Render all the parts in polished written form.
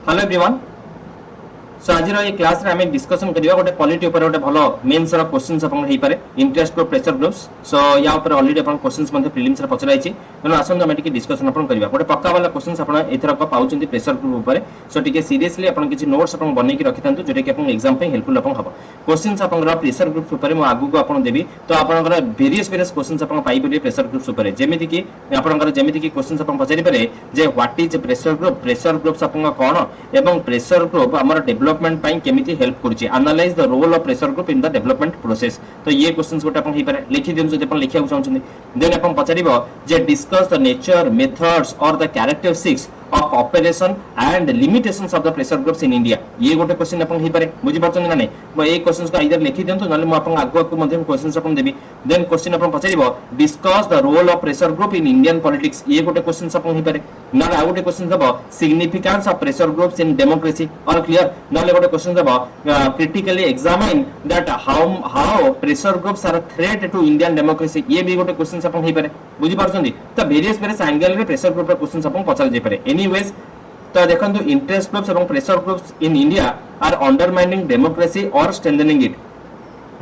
Hello everyone. सो आज ये class रे हमें डिस्कशन करिया गोटे पॉलिटी ऊपर गोटे भलो मेंस रो क्वेश्चंस अपन हेई पारे इंटरेस्ट ग्रुप प्रेशर ग्रुप्स। सो या ऊपर ऑलरेडी अपन क्वेश्चंस मध्ये प्रीलिम्स रे पचराई छि तेनो आसन हम टिके डिस्कशन अपन करिया गोटे पक्का वाला क्वेश्चंस अपन एथरा को पाउचंती प्रेशर ग्रुप ऊपर। सो टिके सीरियसली अपन किछि नोट्स अपन बनै कि रखिथांतु जोटे कि अपन एग्जाम पे हेल्पफुल अपन हबो। क्वेश्चंस अपन रो प्रेशर ग्रुप ऊपर मो आगु को अपन देबी तो अपन रो वेरियस क्वेश्चंस अपन पाई परिए प्रेशर ग्रुप्स ऊपर जेमिति कि अपन जेमिति कि क्वेश्चंस अपन पचारि पारे जे व्हाट इज प्रेशर ग्रुप्स अपन कोन एवं प्रेशर ग्रुप हमर डेवलपमेंट पई केमिति हेल्प करछि analyse the role of pressure group in the development process. तो ये क्वेश्चंस गोटे अपन हेई पारे लिखि दियम जदि अपन लिखिया चाहछन देन अपन पचारिबो जे डिस्कस द नेचर मेथड्स और the characteristics of operation and limitations of the pressure groups in India। ये गोटे क्वेश्चन अपन हेई पारे बुझि परछन ना नै म ए क्वेश्चंस को आइदर लिखि देंतु नले म अपन आगु को मध्ये क्वेश्चंस अपन देबी। देन क्वेश्चन अपन पचारिबो discuss the role of pressure group in Indian politics. ये गोटे क्वेश्चंस अपन हेई पारे नले आ गोटे क्वेश्चन देबो significance of pressure groups in democracy और क्लियर नले गोटे क्वेश्चन देबो critically examine that how pressure groups are threat to Indian democracy. ये भी गोटे क्वेश्चंस अपन हेई पारे बुझि परछन त वेरियस एंगल रे प्रेशर ग्रुप रे क्वेश्चंस अपन पचार जे पारे। एनीवेज तो देखंतु इंटरेस्ट ग्रुप्स एवं pressure groups in India are undermining democracy और स्ट्रेंथनिंग इट।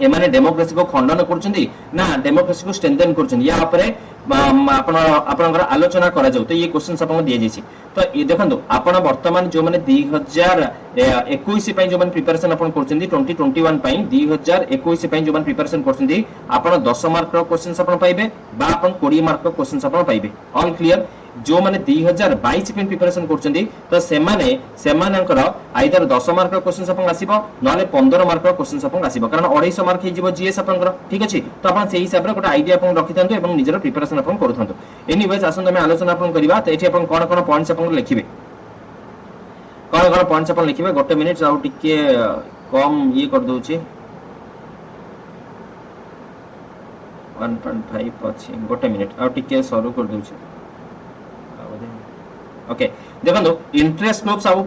एमाने डेमोक्रेसी को खंडन करछंती ना डेमोक्रेसी को स्ट्रेंथन करछंती या ऊपर आपण आपनकर आलोचना करा जाउ। तो ये क्वेश्चंस आपन दिए जैछि तो ये देखंतु आपण वर्तमान जो माने 2021 पई जो माने प्रिपरेशन आपन करछंती 2021 पई 2021 पई जो माने प्रिपरेशन करछंती आपण 10 मार्क रो क्वेश्चंस आपन पाइबे बा आपण 20 मार्क रो क्वेश्चंस आपन पाइबे। All clear. जो माने 2022 पे प्रिपरेशन करछंती तो सेमानकर आइदर 10 मार्क रो क्वेश्चंस अपन आसीबो नले 15 मार्क रो क्वेश्चंस अपन आसीबो कारण 250 मार्क हे जीवो जीएस आपनकर ठीक अछि। तो अपन सेही हिसाब रे गोटे आईडिया अपन रखिथांतु एवं निजर प्रिपरेशन अपन करथांतु। एनीवेज आसन हम आलोचना अपन करिवा तो एठी अपन कोन पॉइंट्स अपन लिखिबे कोन पॉइंट्स अपन लिखिबे गोटे मिनिट आउ टिके कम ये कर दोछि 1.5 अछि गोटे मिनिट आउ टिके सरू कर दोछि। ओके देखंतु इंटरेस्ट ग्रुप्स आउ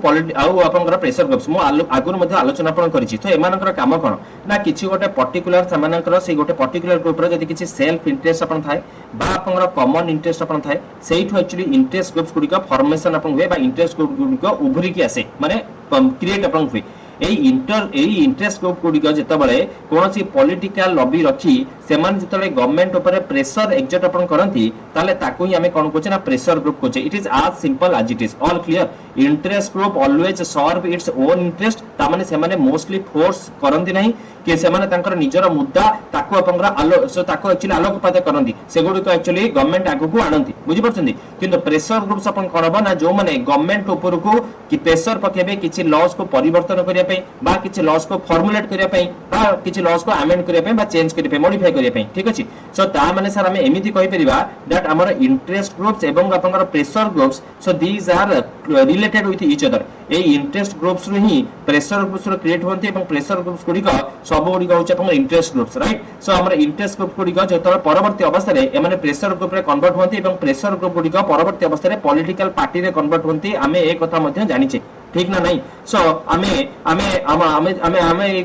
आपनकर प्रेशर ग्रुप्स मो आगुर मध्ये आलोचना आपण करिछि। तो एमानकर काम कोन ना किछि गोटे पर्टिकुलर समानकर से गोटे पर्टिकुलर ग्रुप रे जदि किछि सेल्फ इंटरेस्ट आपण थाए बा आपनकर कॉमन इंटरेस्ट आपण थाए सेइठो एक्चुअली इंटरेस्ट ग्रुप्स गुडी का फॉर्मेशन आपण हुए बा इंटरेस्ट ग्रुप गुडी का उभरी की आसे माने क्रिएट आपण हुए। इंटरेस्ट ग्रुप गुडिक जेते बळे कोनोसी पॉलिटिकल लॉबी रखी सेमान जेते गवर्नमेंट ऊपर प्रेशर एक्सर्ट अपन करंती ताले ताकू ही हमें कोन कोचे ना प्रेशर ग्रुप कोचे। It is as simple as it is. All clear. Interest group always serve its own interest ता माने से माने मोस्टली फोर्स करंती नहीं कि से माने तांकर निजर मुद्दा ताकू अपनकर ताकू एक्चुअली आलोकपात करंती से गुडी को एक्चुअली गवर्नमेंट आगु को आनंती बुझि परछंती। किंतु प्रेशर ग्रुप्स अपन करबा ना जो माने गवर्नमेंट ऊपर को कि प्रेशर पकेबे किछि लॉस को परिवर्तन करिया पे बा किछि लॉस को फॉर्मुलेट करिया पे बा किछि लॉस को अमेंड करिया पे बा चेंज करिया पे मॉडिफाई करिया पे ठीक अछि। सो ता माने सर हमें एमिति कहि परिबा दैट हमर इंटरेस्ट ग्रुप्स एवं आपनकर pressure groups so these are related with each other. ए इंटरेस्ट ग्रुप्स रो ही प्रेशर ग्रुप्स रो क्रिएट होंती एवं प्रेशर ग्रुप्स गुडी का सब गुडी का होछ आपन इंटरेस्ट ग्रुप्स राइट। सो हमर इंटरेस्ट ग्रुप गुडी का जेतरा परवर्ती अवस्था रे ए माने प्रेशर ग्रुप रे कन्वर्ट होंती एवं प्रेशर ग्रुप गुडी का परवर्ती अवस्था रे पॉलिटिकल पार्टी रे कन्वर्ट होंती हमें एक कथा मध्ये जानि छे ठीक ना नहीं। सो हमें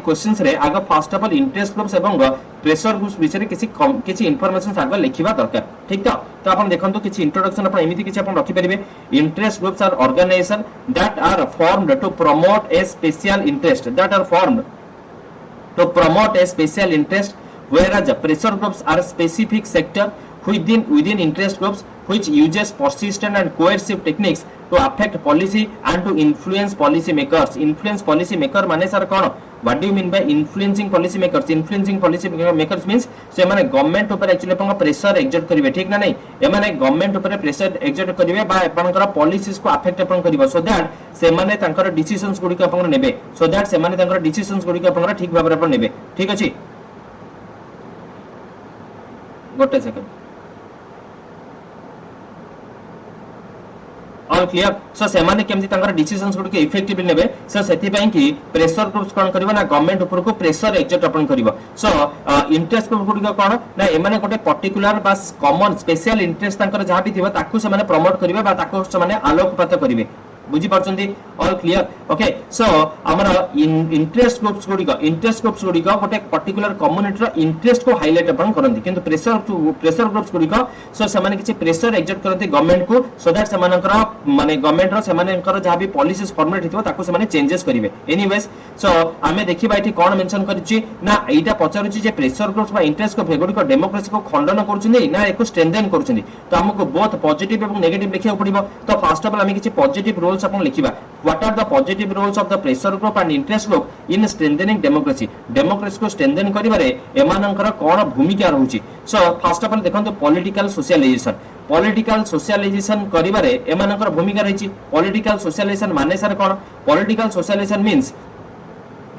क्वेश्चंस रे आगे first of all interest groups एवं प्रेशर ग्रुप्स विषय किसी इनफॉरमेशन आगे लिखिबा दरकार ठीक तो अपन देखंतु किसी इंट्रोडक्शन अपन एमिति किसी अपन रखि परिबे। Interest groups are organisation that are formed to promote a special interest whereas pressure groups are specific sector within interest groups which uses persistent and coercive techniques to affect policy and to influence policy makers। influence policy maker माने sir cone what do you mean by influencing policy makers? Influencing policy makers means से माने government ऊपर actually अपन pressure exert करिवे ठीक ना नहीं ए माने government ऊपर प्रेशर एक्सर्ट करिवे बा आपनकर पॉलिसीज को अफेक्ट अपन करिवो सो दैट से माने तांकर डिसिजंस गुडी को अपन नेबे सो दैट से माने तांकर डिसिजंस गुडी को अपन ठीक भाबरे अपन नेबे ठीक अछि। गोटे सेकंड ऑल क्लियर। सो से माने केमति तांकर डिसिजंस गुडी के इफेक्टिवली नेबे सो सेति पई कि प्रेशर ग्रुप्स कोन करबो ना गवर्नमेंट ऊपर को प्रेशर एक्सर्ट अपन करिवो। सो इंटरेस्ट ग्रुप गुडी कोन ना ए माने गोटे पर्टिकुलर बा कॉमन स्पेशल इंटरेस्ट तांकर जहा भी थिबो ताकू से माने प्रमोट करिवे बा ताकू से माने आलोकपात करिवे बुझी पारछंती ऑल क्लियर ओके सो हमर इंटरेस्ट ग्रुप्स गुडी गोटे पर्टिकुलर कम्युनिटी रो इंटरेस्ट को हाईलाइट अपन करंती किंतु प्रेशर ग्रुप्स गुडी सो से माने किछि प्रेशर एक्सर्ट करंती गवर्नमेंट को सो दैट से मानकर माने गवर्नमेंट रो से मानकर जहां भी पॉलिसीज फॉर्मुलेट हितो ताको से माने चेंजेस करिवे एनीवेज सो आमे देखिबा एठी कोन मेंशन करिछि ना एटा पचारुछि जे प्रेशर ग्रुप्स बा इंटरेस्ट को गुडी को डेमोक्रेसी को खंडन करूछिन ना एको स्ट्रेंथन करूछिन तो हमको बोथ पॉजिटिव एवं नेगेटिव लिखिया पड़िबो तो फर्स्ट ऑफ ऑल हम किछि पॉजिटिव रोल्स अपन लिखिबा what are the positive roles of the pressure group and interest group in strengthening democracy को स्ट्रेंथन करिबारे एमानंकर कोन भूमिका रहूची सो फर्स्ट ऑफ ऑल देखंतु पॉलिटिकल सोशलाइजेशन करिबारे एमानंकर भूमिका रहिची पॉलिटिकल सोशलाइजेशन माने सर कोन पॉलिटिकल सोशलाइजेशन मींस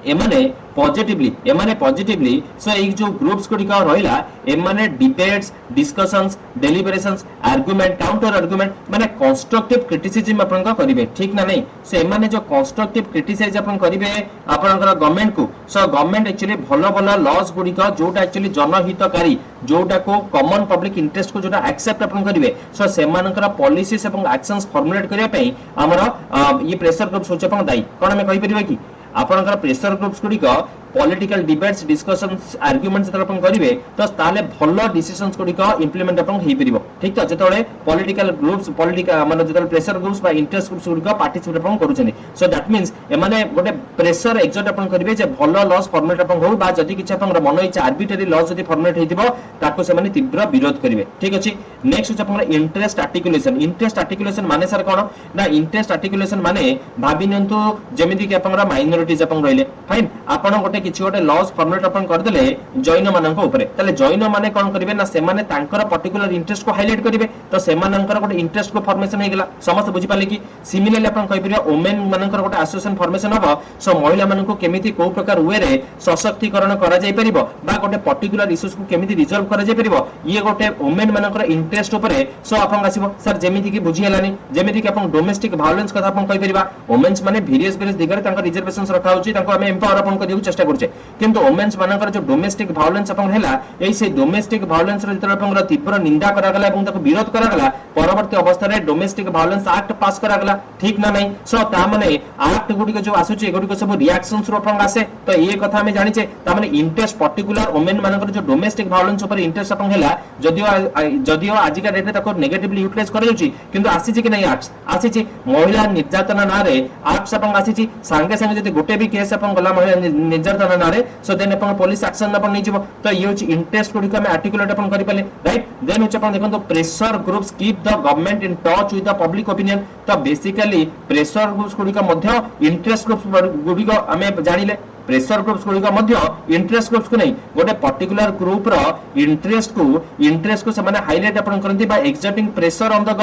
एमाने पॉजिटिवली सो एक जो ग्रुप्स गुडी का रहिला एमाने debates discussions deliberations argument counter argument माने कंस्ट्रक्टिव क्रिटिसिज्म अपन का करिवे ठीक ना नहीं सो एमाने जो कंस्ट्रक्टिव क्रिटिसाइज अपन करिवे आपनकर गवर्नमेंट को सो गवर्नमेंट एक्चुअली भलो भलो लॉस गुडी का जोटा एक्चुअली जनहितकारी जोटा को कॉमन पब्लिक इंटरेस्ट को जोटा एक्सेप्ट अपन करिवे सो सेमानकर पॉलिसीज एवं एक्शंस फॉर्मुलेट करिया पई हमर ये प्रेशर ग्रुप्स होचे अपन दाई कोन हम कहि परिबा कि आपनकर प्रेशर ग्रुप्स गुडी का पॉलिटिकल डिबेट्स डिस्कशंस आर्गुमेंट्स जतरा अपन करिवे तो ताले भलो डिसिजंस गुडी का इंप्लीमेंट अपन हेई परिबो ठीक तो जतले पॉलिटिकल ग्रुप्स माने जतले प्रेशर ग्रुप्स बा इंटरेस्ट ग्रुप्स गुडी का पार्टिसिपेट अपन करूछनी सो दैट मींस एमाने गोटे प्रेशर एक्सर्ट अपन करिवे जे भलो लॉस फॉर्मुलेट अपन हो बा जदी किछ अपन मन इच्छा आर्बिट्रेरी लॉस जदी फॉर्मुलेट हेतिबो ताको से माने तीव्र विरोध करिवे ठीक अछि नेक्स्ट अपन इंटरेस्ट आर्टिकुलेशन माने सर कोन ना इंटरेस्ट आर्टिकुलेशन माने भाबिनंतु जेमिति कि अपन माइनॉरिटीज अपन रहिले फाइन अपन गोटे किछि गोटे लॉस फॉर्मुलेट अपन कर देले जैन माननक ऊपर तले जैन माने कोन करिवे ना से माने तांकर पर्टिकुलर इंटरेस्ट को हाईलाइट करिवे तो से माननकर गोटे इंटरेस्ट को फॉर्मेशन हे गेला समस्त बुझि पाले कि सिमिलरली अपन कहि परिया वुमेन माननकर गोटे एसोसिएशन फॉर्मेशन हबो सो महिला माननको केमिति को प्रकार वे रे सशक्तिकरण करा जाय परिबो बा गोटे पर्टिकुलर इश्यूज को केमिति रिजॉल्व करा जाय परिबो ये गोटे वुमेन मानकर इंटरेस्ट ऊपर सो अपन आसीबो सर जेमिति कि बुझि हेलानी जेमिति कि अपन डोमेस्टिक वायलेंस कथा अपन कहि परिबा वुमेन्स माने वेरियस दिगरे तांकर रिजर्वेशंस रखा होची तांको हम एम्पावर अपन करियो चेष्टा करछे किंतु वुमेन्स मानकर जो डोमेस्टिक वायलेंस अपन हैला एई से डोमेस्टिक वायलेंस रे जतरा अपन तीव्र निंदा करा गला एवं ताको विरोध करा गला परवर्ती अवस्था रे डोमेस्टिक वायलेंस एक्ट पास करा गला ठीक ना नहीं सो ता माने एक्ट गुडी के जो आसुची गुडी के सब रिएक्शंस रो अपन आसे तो ये कथा हमें जानि छे ता माने इंटरेस्ट पर्टिकुलर वुमेन मानकर जो डोमेस्टिक वायलेंस ऊपर इंटरेस्ट अपन हैला जदियो आज का डेट रे ताको नेगेटिवली यूटिलाइज करा जाउची किंतु आसी छी कि नहीं एक्ट आसी छी महिला निर्यातना ना रे एक्ट अपन आसी छी संगे संगे जदी गोटे भी केस अपन गला महिला निर्यातना ना रे सो देन अपन पुलिस एक्शन अपन नै जिवो तो ये होची इंटरेस्ट गुडी हम आर्टिकुलेट अपन करि पाले राइट देन होची अपन देखो pressure groups keep the government in touch with the public opinion तो बेसिकली प्रेशर ग्रुप्स गुडी का मध्य इंटरेस्ट ग्रुप्स गुडी को हमें जानिले प्रेशर ग्रुप्स गुडी का मध्य इंटरेस्ट ग्रुप्स को नहीं गोटे पर्टिकुलर ग्रुप रो इंटरेस्ट को से माने हाईलाइट अपन करंती बा exerting pressure on the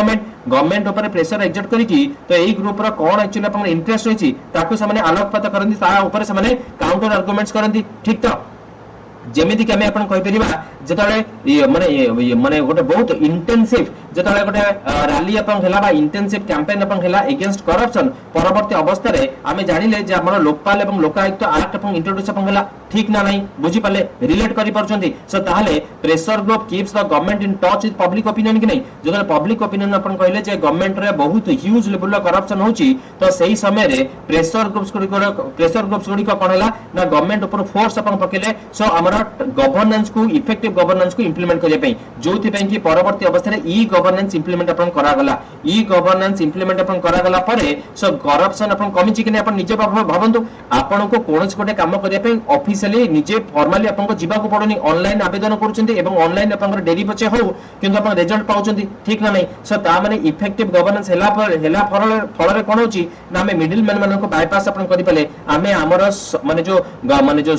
government ऊपर प्रेशर एक्सर्ट करिकी तो एई ग्रुप रो कोन एक्चुअली अपन इंटरेस्ट होईची ताको से माने आलोकपात करंती ता ऊपर से माने काउंटर आर्गुमेंट्स करंती ठीक तो जेमिति कि हमें अपन कहि परिबा जतले माने गोटे बहुत इंटेंसिव जतले गोटे रैली अपन हेला बा इंटेंसिव कैंपेन अपन हेला अगेंस्ट करप्शन परवर्ती अवस्था रे हमें जानिले जे हमर लोकपाल एवं लोकायुक्त एक्ट अपन इंट्रोड्यूस अपन हेला ठीक ना नहीं बुझी पाले रिलेट करि परछंती सो ताहले pressure group keeps the government in touch with public opinion कि नहीं जतले पब्लिक ओपिनियन अपन कहले जे गवर्नमेंट रे बहुत ह्यूज लेवल रो करप्शन होची तो सही समय रे प्रेशर ग्रुप्स गुडी को कोन हेला ना गवर्नमेंट ऊपर फोर्स अपन पकेले सो हमर गवर्नेंस को इफेक्टिव गवर्नेंस को इंप्लीमेंट करिया पई जोथि पई कि परवर्ती अवस्था रे ई गवर्नेंस इंप्लीमेंट अपन करा गला ई गवर्नेंस इंप्लीमेंट अपन करा गला परे सो करप्शन अपन कमी छि कि नै अपन निजे भाबंतु आपन को कोनस कोटे काम करिया पई ऑफिशियली निजे फॉर्मली अपन को जिबा को पड़ोनी ऑनलाइन आवेदन करूचंती एवं ऑनलाइन अपन डेरी बचे हो किंतु अपन रिजल्ट पाउचंती ठीक ना नै सो ता माने इफेक्टिव गवर्नेंस हेला फल रे कोन होची ना हमें मिडिल मैन मानन को बायपास अपन करि पाले हमें हमर माने जो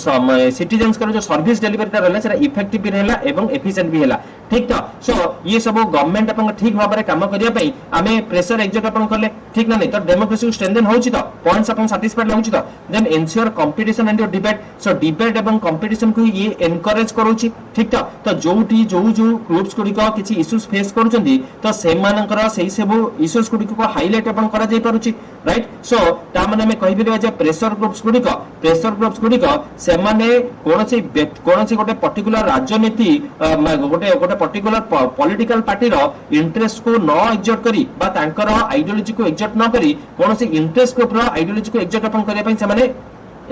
सिटीजन्स कर जो सर्विस डेलिवरी रहला सेरा इफेक्टिव भी रहला एवं एफिशिएंट भी हैला ठीक तो सो ये सब गवर्नमेंट अपन ठीक भाव में काम करिया पई हमें प्रेशर एक्सर्ट अपन करले ठीक ना नहीं तो डेमोक्रेसी को स्ट्रेंथन होची तो पॉइंट्स अपन सैटिस्फाइड होची तो then ensure competition and your debate so debate एवं कंपटीशन को ये एनकरेज करूची ठीक तो जोटी जो ग्रुप्स गुडी को किछि इश्यूज फेस करूचंदी तो से मानकर सेही सब इश्यूज गुडी को हाईलाइट अपन करा जाय पारुची राइट सो ता माने हमें कहि बिबा जे प्रेशर ग्रुप्स गुडी को से माने कोनसी गोटे पर्टिकुलर राजनीति गोटे पर्टिकुलर पॉलिटिकल पार्टी रो इंटरेस्ट को न एग्जॉर्ट करी बा तांकर आइडियोलॉजी को एग्जॉर्ट न करी कोनोसी इंटरेस्ट ग्रुप रो आइडियोलॉजी को एग्जॉर्ट अपन करिया पई से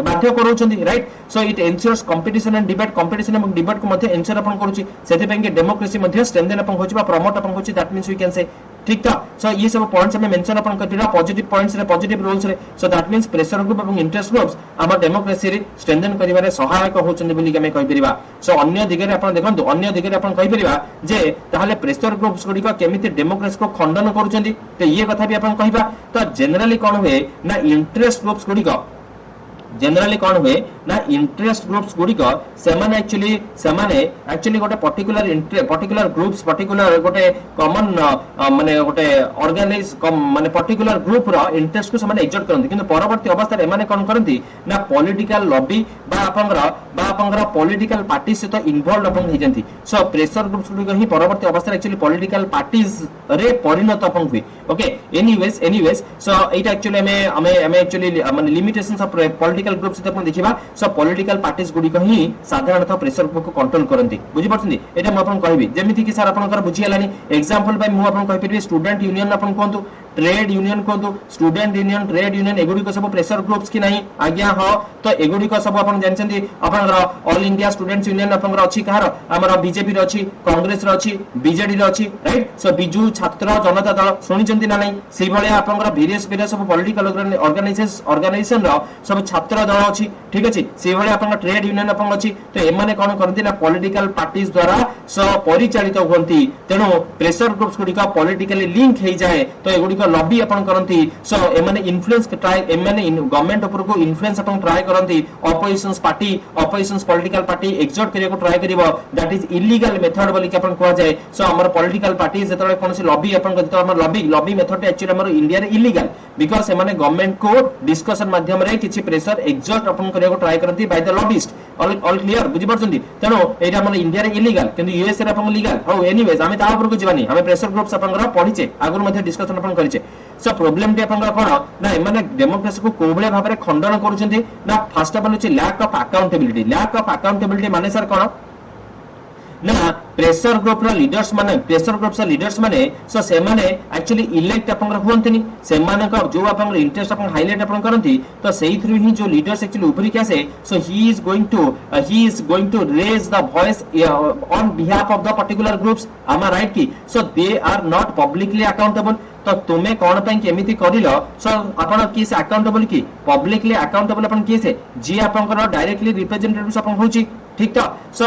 बाध्य करूछंती right so it ensures competition and debate competition and debate को मध्ये एन्श्योर अपन करूची सेते पेंगे डेमोक्रेसी मध्ये स्ट्रेंथन अपन होची बा प्रमोट अपन होची that means we can say ठीक था सो ये सब पॉइंट्स हमें मेंशन अपन करथिला पॉजिटिव पॉइंट्स रे पॉजिटिव रूल्स रे सो दैट मींस प्रेशर ग्रुप एवं इंटरेस्ट ग्रुप्स आम डेमोक्रेसी रे स्ट्रेंथन करिवारे सहायक होचंदी बोली के हमें कहि परिबा सो अन्य दिगरे अपन देखंतु अन्य दिगरे अपन कहि परिबा जे ताहाले प्रेशर ग्रुप्स गुडी को केमिति डेमोक्रेसी को खंडन करूचंदी तो ये कथा भी अपन कहिबा तो जनरली कोन हुए ना इंटरेस्ट ग्रुप्स गुडी को जनरली कौन हुए ना इंटरेस्ट ग्रुप्स गुडी को सेमाने एक्चुअली गोटे पर्टिकुलर ग्रुप्स पर्टिकुलर गोटे कॉमन माने गोटे ऑर्गेनाइज माने पर्टिकुलर ग्रुप रो इंटरेस्ट को सेमाने एग्जॉर्ट करंती किंतु परवर्ती अवस्था रे माने कोन करंती ना पॉलिटिकल लॉबी बा आपंगर पॉलिटिकल पार्टी से तो इन्वॉल्व अपन हो जंती सो प्रेशर ग्रुप्स गुडी ही परवर्ती अवस्था एक्चुअली पॉलिटिकल पार्टीज रे परिणत अपन हुई okay anyways so it actually हमें एक्चुअली माने लिमिटेशंस ऑफ पॉलिटिकल ग्रुप्स अपन देखिबा सो पॉलिटिकल पार्टीज गुडी को ही साधारणतः प्रेशर ग्रुप को कंट्रोल करंती बुझी पड़छंती एटा म अपन कहबी जेमिति कि सर आपनकर बुझी हलानी एग्जांपल बाय मु अपन कहि परबी स्टूडेंट यूनियन अपन कोंतु ट्रेड यूनियन कोंतु स्टूडेंट यूनियन ट्रेड यूनियन एगुडी को सब प्रेशर ग्रुप्स की नहीं आज्ञा हो तो एगुडी को सब अपन जानछंती आपनकर ऑल इंडिया स्टूडेंट्स यूनियन आपनकर अछि कहार हमर बीजेपी रे अछि कांग्रेस रे अछि बीजेडी रे अछि राइट सो बिजू छात्र जनता दल सुनिचंती ना नहीं सेहि भले आपनकर वेरियस सब पॉलिटिकल ऑर्गेनाइजेशन रो सब छात्र दल अछि ठीक अछि सेहि भले आपनकर ट्रेड यूनियन अपन अछि तो एमाने कोन करथि ना पॉलिटिकल पार्टीज द्वारा सो परिचालित होंती तेणु प्रेशर ग्रुप्स गुडी का पॉलिटिकली लिंक हे जाए तो एगुडी का लॉबी अपन करंती सो एमाने इन्फ्लुएंस ट्राई एमाने गवर्नमेंट ऊपर को इन्फ्लुएंस अपन ट्राई करंती ऑपोजिशंस पॉलिटिकल पार्टी एग्जॉर्ट करिया को ट्राई करिवो दैट इज इलीगल मेथड बोली के अपन कोआ जाए सो हमर पॉलिटिकल पार्टी जेतले कोनसी लॉबी अपन करतो हमर लॉबी मेथड एक्चुअली हमर इंडिया रे इलीगल बिकॉज़ एमाने गवर्नमेंट को डिस्कशन माध्यम रे किछि प्रेशर एग्जॉर्ट अपन करिया को ट्राई करंती by the lobbyist all clear बुझी परछंती तेनो एटा हमर इंडिया रे इलीगल किंतु यूएस रे अपन लीगल हो एनीवेज हमें ता ऊपर को जीवानी हमें प्रेशर ग्रुप्स अपन पढिचे आगुर मध्ये डिस्कशन अपन करिचे सो प्रॉब्लम टी अपन कोन ना एमाने डेमोक्रेसी को कोबळे भाबरे खंडन करूछंती ना फर्स्ट ऑफ ऑल अछि लैक ऑफ अकाउंटेबिलिटी माने सर कोन ना प्रेशर ग्रुप रो लीडर्स माने सो से माने एक्चुअली इलेक्ट अपन होंतनी से माने का जो अपन इंटरेस्ट अपन हाईलाइट अपन करंती तो सेही थ्रू ही जो लीडर्स एक्चुअली ऊपर के आसे so he is going to raise the voice on behalf of the particular groups am I right की so they are not publicly accountable तो तुमे कोन पई केमिति करिलो सो आपण किस अकाउंटेबल की पब्लिकली अकाउंटेबल अपन किसे जी आपनकर डायरेक्टली रिप्रेजेंटेटिव्स अपन होची ठीक तो सो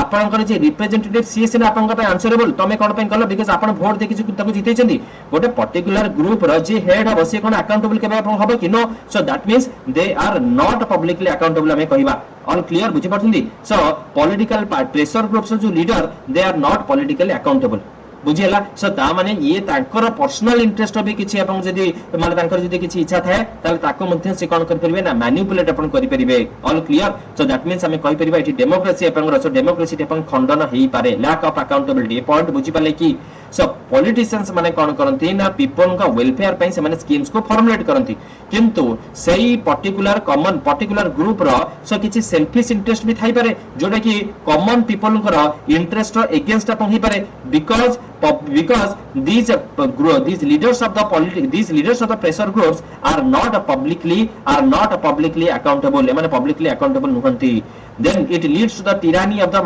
आपनकर जे रिप्रेजेंटेटिव सीएस ने आपनकर पे आंसरेबल तमे कोन पई करलो बिकॉज़ आपण वोट देखि ताको जिते छंदी गोटे पर्टिकुलर ग्रुप रो जे हेड हो से कोन अकाउंटेबल केबे अपन होबो कि नो so that means they are not publicly accountable हमें कहिबा ऑल क्लियर बुझि परछंदी सो पॉलिटिकल प्रेशर ग्रुप्स जो leader they are not politically accountable बुझिला सो ता माने ये तांकर पर्सनल इंटरेस्ट भी किछि अपन जदी माने तांकर जदी किछि इच्छा थाए ताले ताको मध्ये से कोन कर परिबे ना मैनिपुलेट अपन करि परिबे all clear so that means हमें कहि परिबा इठी डेमोक्रेसी अपन सो डेमोक्रेसी अपन खंडन हेई पारे lack of accountability a point बुझि पाले कि सो पॉलिटिशियंस माने कोन करंती ना पीपल का वेलफेयर पई से माने स्कीम्स को फॉर्मुलेट करंती किंतु सेही पर्टिकुलर ग्रुप रो सो किछि सेल्फिश इंटरेस्ट भी थाई पारे जोटा कि कॉमन पीपल को इंटरेस्ट रो अगेंस्ट अपन ही पारे because these leaders of the pressure groups are not publicly accountable एमाने publicly accountable नुहंती then it leads to the tyranny of the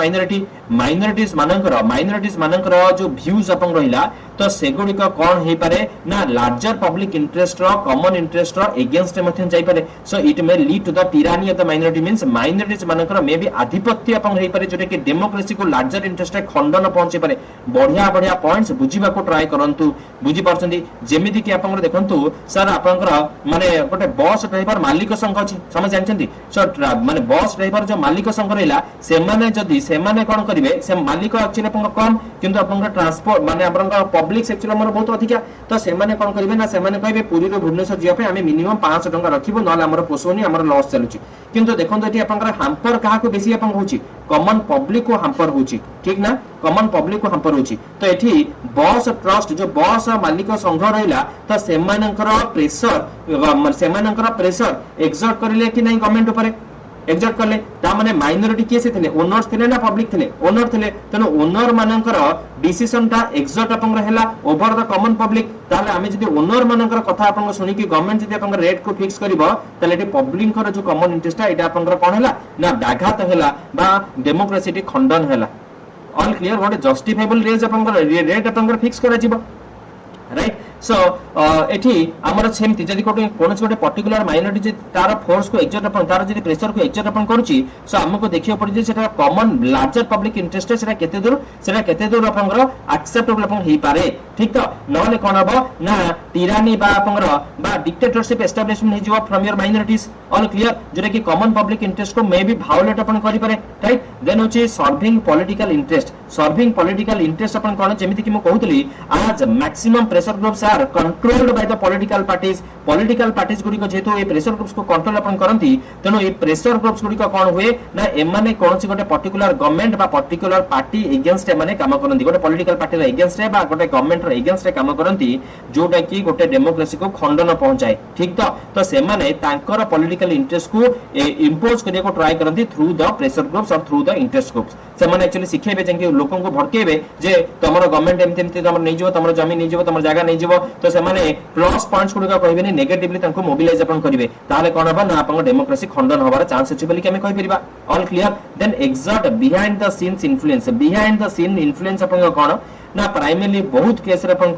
minorities मानकर जो views अपन रहिला तो सेगुडी को कोन हे पारे ना लार्जर पब्लिक इंटरेस्ट रो कॉमन इंटरेस्ट रो अगेंस्ट मथन जाई पारे so it may lead to the tyranny of the minority means minorities मानकर मे भी आधिपत्य अपन हे पारे जोटे कि डेमोक्रेसी को लार्जर इंटरेस्ट रे खंडन पहुंचे पारे बढ़िया पॉइंट्स बुझीबा को ट्राई करंतु बुझी परछंदी जेमिति कि आपन देखंतु सर आपनकर माने गोटे बस ड्राइवर मालिक संघ अछि समझ जानछंती सो माने बस ड्राइवर जो मालिक संघ रहला सेमाने कोन करिवे से मालिक एक्चुअली आपन कम किंतु आपन ट्रांसपोर्ट माने आपन पब्लिक सेक्टर हमर बहुत अधिका तो सेमाने कोन करिवे ना सेमाने कहबे पुरी रो भुवनेश्वर जिया पे हमें मिनिमम 500 टका रखिबो नले हमर पोसोनी हमर लॉस चलुची किंतु देखंतु एटी आपन हाम्पर काहा को बेसी आपन होची कॉमन पब्लिक को हाम्पर होची ठीक ना कॉमन पब्लिक को हाम्पर होची तो एठी बस ट्रस्ट जो बस मालिक संघ रहिला तो सेमानकर प्रेशर एग्जॉर्ट करिले कि नहीं गवर्नमेंट ऊपर एग्जॉट करले ता माने माइनॉरिटी किए से थिले ओनर्स थिले ना पब्लिक थिले ओनर थिले तनो ओनर मानकर डिसीजन ता एग्जॉट आपन रहला ओवर द कॉमन पब्लिक ताले आमे जदी ओनर मानकर कथा आपन सुनी कि गवर्नमेंट जदी आपन रेट को फिक्स करिवो ताले एटी पब्लिक कर जो कॉमन इंटरेस्ट एटा आपन कोन हैला ना व्याघात हैला बा डेमोक्रेसी टी खंडन हैला all clear what justifiable rate आपन फिक्स करा जिवो राइट सो एठी हमर सेमति जदी कोनोस गोटे पर्टिकुलर माइनॉरिटी जे तार फोर्स को एग्जॉट अपन तार जदी प्रेशर को एग्जॉट अपन करूची सो हमको देखियो पड़ी जे सेटा कॉमन लार्जर पब्लिक इंटरेस्ट सेटा केते दूर आपनकर एक्सेप्टेबल अपन हेई पारे ठीक तो नहले कोन हबो ना टिरानी बा आपनकर बा डिक्टेटरशिप एस्टैब्लिशमेंट हे जिवो from your minorities all clear जोटा कि कॉमन पब्लिक इंटरेस्ट को मे बी वायोलेट अपन करि पारे राइट देन होची सर्विंग पॉलिटिकल इंटरेस्ट अपन कोन जेमिति कि म कहउतली आज maximum pressure groups are controlled by the political parties गुडी को जेतो ए प्रेशर ग्रुप्स को कंट्रोल अपन करंती तनो ए प्रेशर ग्रुप्स गुडी को कोन हुए ना एमाने कोनसी गोटे पर्टिकुलर गवर्नमेंट बा पर्टिकुलर पार्टी अगेंस्ट एमाने काम करंती गोटे पॉलिटिकल पार्टी रे अगेंस्ट रे बा गोटे गवर्नमेंट रे अगेंस्ट रे काम करंती जोटा कि गोटे डेमोक्रेसी को खंडन पहुंचाए ठीक तो से माने तांकर पॉलिटिकल इंटरेस्ट को इंपोज करिया को ट्राई करंती थ्रू द प्रेशर ग्रुप्स और थ्रू द इंटरेस्ट ग्रुप्स से माने एक्चुअली सिखेबे जेंके लोकन को भड़केबे जे तमरो गवर्नमेंट एमते तमरो नै जिवो तमरो जमीन नै जिवो तमरो जागा नै जिवो तो से माने प्लस पॉइंट्स गुडी कहबेनी नेगेटिवली तांको मोबिलाइज अपन करिवे ताले कोन हबा ना अपन डेमोक्रेसी खंडन होबार चांस अछि बोली कि हम कहि परिबा all clear then exert behind the scene influence अपन कोन ना प्राइमरीली बहुत केस रे अपन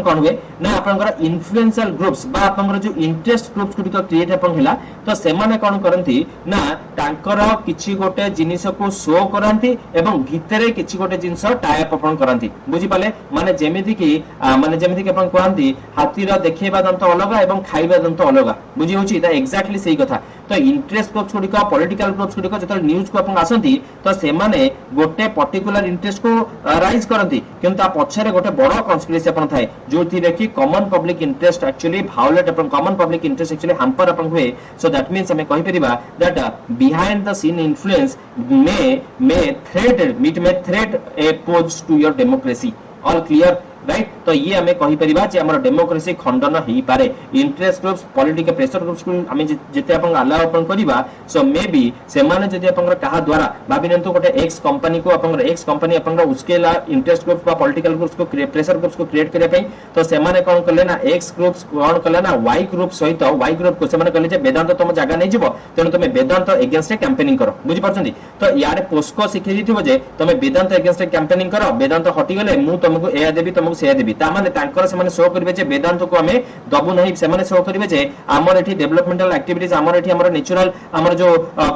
कोन हुए ना आपनकर इन्फ्लुएंशियल ग्रुप्स बा आपनकर जो इंटरेस्ट ग्रुप्स गुडी क्रिएट अपन हिला तो से माने कोन करंती ना तांकर किछि गोटे जिनिस को शो करंती एवं भितरे किछि गोटे जिंस टाई अप अपन करंती बुझी पाले माने जेमिति कि अपन कहंती हाथीर देखैबा दंत अलगा एवं खाइबा दंत अलगा बुझी होची ता एक्जेक्टली सही कथा तो इंटरेस्ट ग्रुप्स गुडी पॉलिटिकल ग्रुप्स गुडी जतल न्यूज को अपन आसंती तो से माने गोटे पर्टिकुलर इंटरेस्ट को राइज करंती किंतु ता पछरे गोटे बडो कॉन्स्पिरेसी अपन थाए जोथि देखि common public interest actually violate अपन common public interest actually hamper अपन हुए सो दैट मींस हमें कहि परिबा that behind the scene influence may threat a pose to your democracy all clear right तो ये हमें कहि परिबा जे हमर डेमोक्रेसी खंडन हेई पारे interest groups political pressure groups को हमें जेते अपन अलाउ अपन करिबा सो मे बी से माने जदि अपन कहा द्वारा भाबिनंतु गोटे एक्स कंपनी को अपन उसकेला इंटरेस्ट ग्रुप्स बा पॉलिटिकल ग्रुप्स को प्रेशर ग्रुप्स को क्रिएट करे पई तो से माने कोन करले ना एक्स ग्रुप्स कोन करले ना वाई ग्रुप सहित वाई ग्रुप को से माने कहले जे वेदांत तुम जागा नै जिवो तेनु तुम वेदांत अगेंस्ट रे कैंपेनिंग करो बुझि परछंती तो यारे पोस्को सिखै दिथिबो जे तुम वेदांत अगेंस्ट रे कैंपेनिंग करो वेदांत हटि गले मु तुमको एया देबी तुमको से देबी ता माने तांकर से माने शो करबे जे वेदांत को हमें दबु नहीं से माने शो करबे जे हमर एठी डेवलपमेंटल एक्टिविटीज हमर एठी हमर नेचुरल हमर जो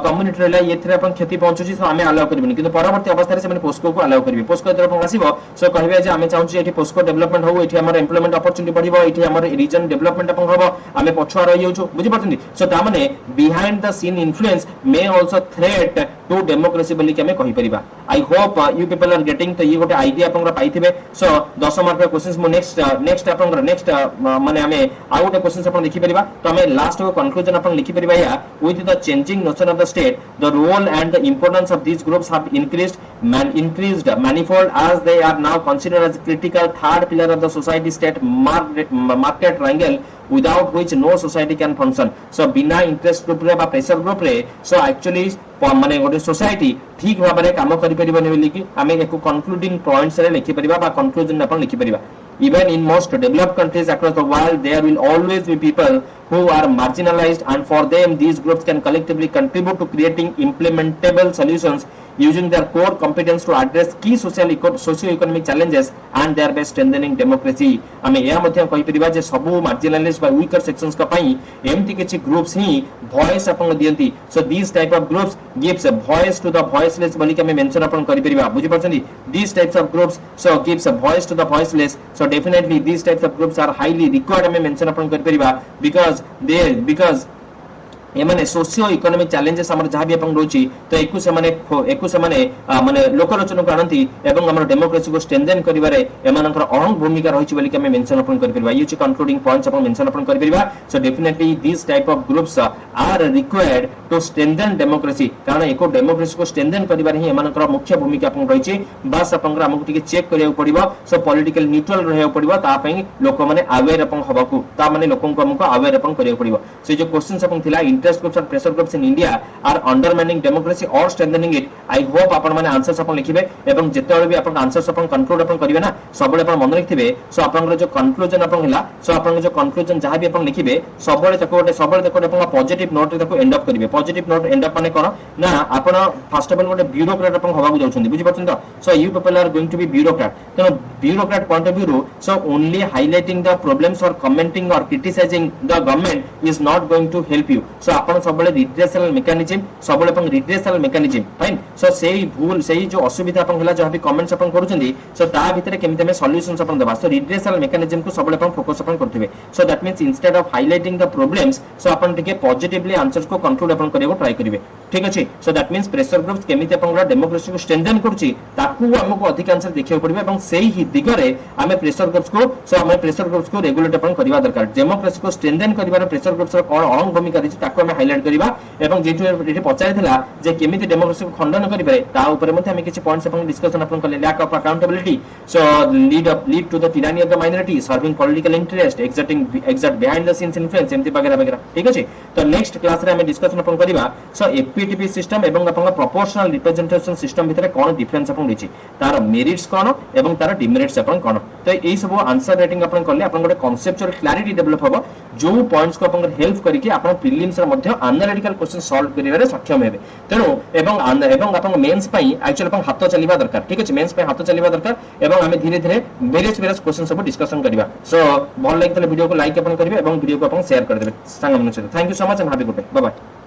कम्युनिटी रहला येथरे अपन क्षति पहुंचुची सो हमें अलाउ करबिनी किंतु परवर्ती अवस्था रे से माने पोस्को को अलाउ करबी पोस्को तरफ आसीबो सो कहबे जे हमें चाहूची एठी पोस्को डेवलपमेंट हो एठी हमर एम्प्लॉयमेंट अपॉर्चुनिटी बढ़िबो एठी हमर रीजन डेवलपमेंट अपन होबो हमें पछुआ रहि जाउछु बुझि परछनी सो ता माने behind the scene influence may also threat to democracy बोली कि हमें कहि परिबा I hope you people are getting तो ये गोटे आईडिया अपन पाइथिबे सो 10 मार्क क्वेश्चंस मो नेक्स्ट अपन नेक्स्ट माने हमें आउ गोटे क्वेश्चंस अपन लिखि परिबा तो हमें लास्ट को कंक्लूजन अपन लिखि परिबा या with the changing notion of the state the role and the importance of these groups have increased manifold as they are now considered as critical third pillar of the society state market triangle without which no society can function so बिना interest group रे बा pressure group रे so actually माने गोटे society ठीक भाबरे काम करि परिबने बोली कि हमें एको कंक्लूडिंग पॉइंट्स रे लिखि परिबा बा कंक्लूजन अपन लिखि परिबा even in most developed countries across the world there will always be people who are marginalized and for them these groups can collectively contribute to creating implementable solutions using their core competence to address key socio-economic challenges and thereby strengthening democracy हमें यह मध्य कहि परिबा जे सबु marginalized by weaker sections का पई एमती किछि groups ही voice अपन दियंती so these type of groups gives a voice to the voiceless बोली कि हमें मेंशन अपन करि परिबा बुझि परछनी these types of groups so gives a voice to the voiceless so definitely these types of groups are highly required हमें mention अपन करि परिबा because ए माने socio economic challenges हमर जहां भी अपन रोची तो एकु से माने माने लोकलोचन को आनंती एवं हमर डेमोक्रेसी को स्ट्रेंथन करिवारे एमानकर अहम भूमिका रहिछि बोली कि हमें मेंशन अपन कर परबा यूची कंक्लूडिंग पॉइंट्स अपन मेंशन अपन कर परबा so definitely this type of groups are required to strengthen democracy कारण एको डेमोक्रेसी को स्ट्रेंथन करिवारे ही एमानकर मुख्य भूमिका अपन रहिछि बस अपन हमकु टिके चेक करिया पड़िबो सो पॉलिटिकल न्यूट्रल रहया पड़िबो ता पई लोक माने अवेयर अपन हबकु ता माने लोकन को हमकु अवेयर अपन करिया पड़िबो से जो क्वेश्चंस अपन थिला interest groups and pressure groups in India are undermining democracy or strengthening it. I hope आपण माने आंसर्स आपण लिखिबे एवं जेतेबेले भी आपण आंसर्स आपण कंक्लूड आपण करिवे ना सबले आपण मन रखिबे सो आपण जो कंक्लूजन आपण हिला सो आपण जो कंक्लूजन जहां भी आपण लिखिबे सबले तको गोटे सबले तको आपण पॉजिटिव नोट रे तको एंड अप करिवे पॉजिटिव नोट एंड अप माने कोन ना आपण फर्स्ट ऑफ ऑल गोटे ब्यूरोक्रेट आपण होबा जाउछन बुझि परछन तो so you people are going to be bureaucrat तो bureaucrat point of view so only highlighting the problems और कमेंटिंग और criticising the government is not going to help you so आपण सबले रिड्रेसल मेकानिज्म सबले अपन रिड्रेसल मेकानिज्म फाइन सो सेही भूल सेही जो असुविधा अपन हला जहां भी कमेंट्स अपन करूछंदी सो ता भितरे केमिते में सॉल्यूशंस अपन देबा सो रिड्रेसल मेकानिज्म को सबले अपन फोकस अपन करथिबे so that means instead of highlighting the problems so अपन टिके पॉजिटिवली आंसर्स को कंक्लूड अपन करियो ट्राई करिवे ठीक अछि so that means pressure groups केमिते अपन डेमोक्रेसी को स्ट्रेंथन करछि ताकू हमको अधिक आंसर देखियो पड़िबे एवं सेही ही दिगरे हमें प्रेशर ग्रुप्स को सो हमें प्रेशर ग्रुप्स को रेगुलेट अपन करिवा दरकार डेमोक्रेसी को स्ट्रेंथन करिवार प्रेशर ग्रुप्स रो कोन अहम भूमिका रहिछि ताकू हमें हाइलाइट करिवा एवं जेटु एठी पचारिथिला जे केमिति डेमोक्रेसी को खंडन करि पारे ता ऊपर मध्ये हमें किछि पॉइंट्स अपन डिस्कशन अपन करले lack of accountability so lead to the tyranny of the minority serving political interest exert behind the scenes influence एमति वगैरह वगैरह ठीक अछि तो नेक्स्ट क्लास रे हमें डिस्कशन अपन करिवा सो एपीटीपी सिस्टम एवं अपन प्रोपोर्शनल रिप्रेजेंटेशन सिस्टम भितरे कोन डिफरेंस अपन रहिछि तार मेरिट्स कोन एवं तार डिमेरिट्स अपन कोन तो एई सब आंसर राइटिंग अपन करले अपन गोटे कांसेप्चुअल क्लैरिटी डेवलप होबो जो पॉइंट्स को अपन हेल्प करिकि अपन प्रीलिम्स रे मध्ये एनालिटिकल क्वेश्चन सॉल्व करिवारे सक्षम हेबे तेनु एवं अपन मेंस पई एक्चुअली अपन हाथ चलीबा दरकार ठीक अछि मेंस पई हाथ चलीबा दरकार एवं हमें धीरे धीरे वेरियस क्वेश्चन सब डिस्कशन करिवा सो भल लागितले वीडियो को लाइक अपन करिवे एवं वीडियो को अपन शेयर कर देबे संग मन से thank you so much and have a good day bye bye.